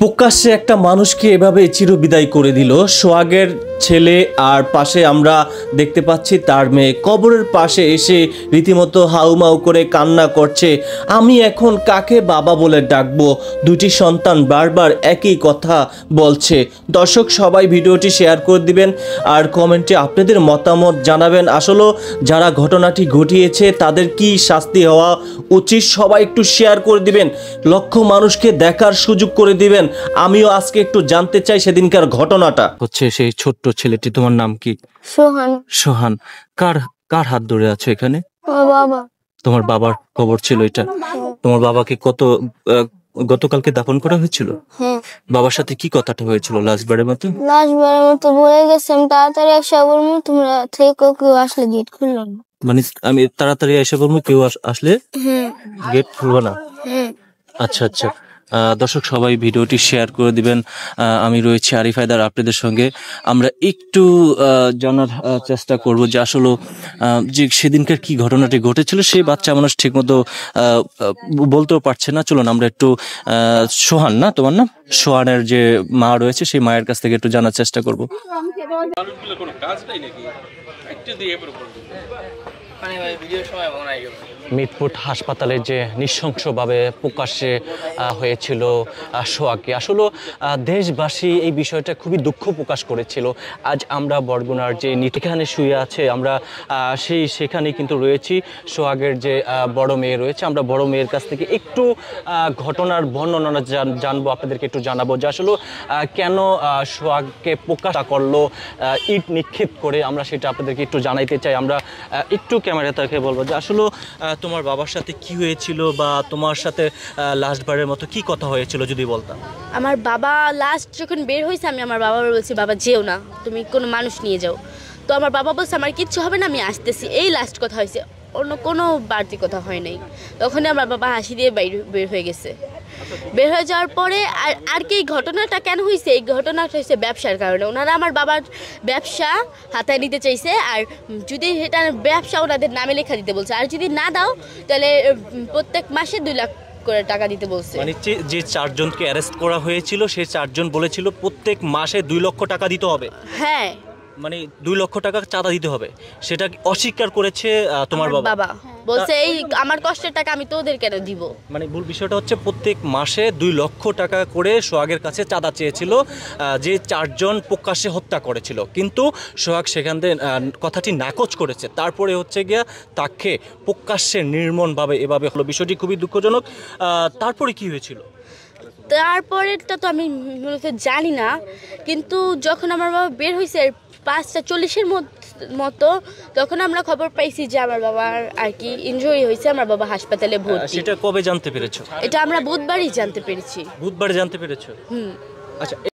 প্রকাশ্যে একটা মানুষকে এভাবে চিরবিদায় করে দিল। সোহাগের ছেলে আর পাশে আমরা দেখতে পাচ্ছি তার মেয়ে কবরের পাশে এসে রীতিমতো হাউমাউ করে কান্না করছে। আমি এখন কাকে বাবা বলে ডাকবো? দুটি সন্তান বারবার একই কথা বলছে। দর্শক সবাই ভিডিওটি শেয়ার করে দিবেন আর কমেন্টে আপনাদের মতামত জানাবেন। আসলে যারা ঘটনাটি ঘটিয়েছে তাদের কি শাস্তি হওয়া উচিত সবাই একটু শেয়ার করে দিবেন, লক্ষ মানুষকে দেখার সুযোগ করে দিবেন। আমিও আজকে একটু জানতে চাই সেদিনকার ঘটনাটা। হচ্ছে সেই ছোট্ট ছেলেটি, তোমার নাম কি? সোহান। সোহান। কার কার হাত ধরে আছো এখানে? বাবা। তোমার বাবার খবর ছিল এটা? তোমার বাবাকে গতকালকে দাফন করা হয়েছিল? হ্যাঁ। বাবার সাথে কি কথাটা হয়েছিল লাস্টবারের মতো? লাস্টবারের মতো বলে গেছে আমি তাড়াতাড়ি এসে বলবো, তোমরা থেকে কেউ আসলে গেট খুললো না। মানে আমি তাড়াতাড়ি এসে বলবো, কেউ আসলে গেট খুলবো না? হ্যাঁ। আচ্ছা আচ্ছা। দর্শক সবাই ভিডিওটি শেয়ার করে দিবেন। আমি রয়েছি আরিফ হায়দার আপনাদের সঙ্গে। আমরা একটু জানার চেষ্টা করব যে আসলে যে সেদিনকার কি ঘটনাটি ঘটেছিল। সেই বাচ্চা মানুষ ঠিকমতো বলতেও পারছে না। চলুন আমরা একটু সোহান, না তোমার নাম? সোহানের যে মা রয়েছে সেই মায়ের কাছ থেকে একটু জানার চেষ্টা করব। মিটফুট হাসপাতালে যে নৃশংসভাবে প্রকাশ্যে হয়েছিল সোহাগকে, আসলে দেশবাসী এই বিষয়টা খুবই দুঃখ প্রকাশ করেছিল। আজ আমরা বরগুনার যে এখানে শুয়ে আছে, আমরা সেখানে কিন্তু রয়েছি। সোহাগের যে বড় মেয়ে রয়েছে, আমরা বড় মেয়ের কাছ থেকে একটু ঘটনার বর্ণনা জানবো, আপনাদেরকে একটু জানাবো যে আসলে কেন সোহাগকে প্রকাশ করলো ইট নিক্ষেপ করে। আমরা সেটা আপনাদেরকে একটু জানাইতে চাই। আমরা একটু ক্যামেরা তাকে বলবো যে আসলে তোমার বাবার সাথে কি হয়েছিল বা তোমার সাথে লাস্টবারের মতো কি কথা হয়েছিল যদি বলতাম। আমার বাবা লাস্ট যখন বের হয়েছে, আমি আমার বাবা বলছি, বাবা যেও না, তুমি কোনো মানুষ নিয়ে যাও। তো আমার বাবা বলছে আমার কিচ্ছু হবে না, আমি আসতেছি। এই লাস্ট কথা হয়েছে, অন্য কোনো বাড়তি কথা হয় নাই। তখনই আমার বাবা হাসি দিয়ে বের হয়ে গেছে। বের হয়ে যাওয়ার পরে আর কি ঘটনাটা কেন হয়েছে? এই ঘটনাটা হয়েছে ব্যবসার কারণে। ওনারা আমার বাবার ব্যবসা হাতায় নিতে চাইছে, আর যদি সেটা ব্যবসা ওনাদের নামে লেখা দিতে বলছে, আর যদি না দাও তাহলে প্রত্যেক মাসে 2 লাখ করে টাকা দিতে বলছে। মানে যে 4 জনকে অ্যারেস্ট করা হয়েছিল সেই 4 জন বলেছিল প্রত্যেক মাসে 2 লক্ষ টাকা দিতে হবে। হ্যাঁ, মানে 2 লক্ষ টাকা চাঁদা দিতে হবে, সেটা অস্বীকার করেছে তোমার বাবা। বলছে এই আমার কষ্টের টাকা আমি তোদের কেন দিব। মানে মূল বিষয়টা হচ্ছে প্রত্যেক মাসে 2 লক্ষ টাকা করে সোহাগের কাছে চাঁদা চেয়েছিল যে 4 জন প্রকাশ্যে হত্যা করেছিল, কিন্তু সোহাগ সেখান থেকে কথাটি নাকচ করেছে। তারপরে হচ্ছে গিয়া তাকে প্রকাশ্যে নির্মমভাবে এভাবে হলো, বিষয়টি খুবই দুঃখজনক। তারপরে কি হয়েছিল? তারপরেরটা তো আমি মূলত জানি না, কিন্তু যখন আমার বাবা বের হয়েছে 5:40-এর মতো, তখন আমরা খবর পাইছি যে আমার বাবার আর কি ইনজুরি হয়েছে, আমার বাবা হাসপাতালে ভর্তি। সেটা কবে জানতে পেরেছো? এটা আমরা বুধবারই জানতে পেরেছি। বুধবারে জানতে পেরেছো? হুম। আচ্ছা।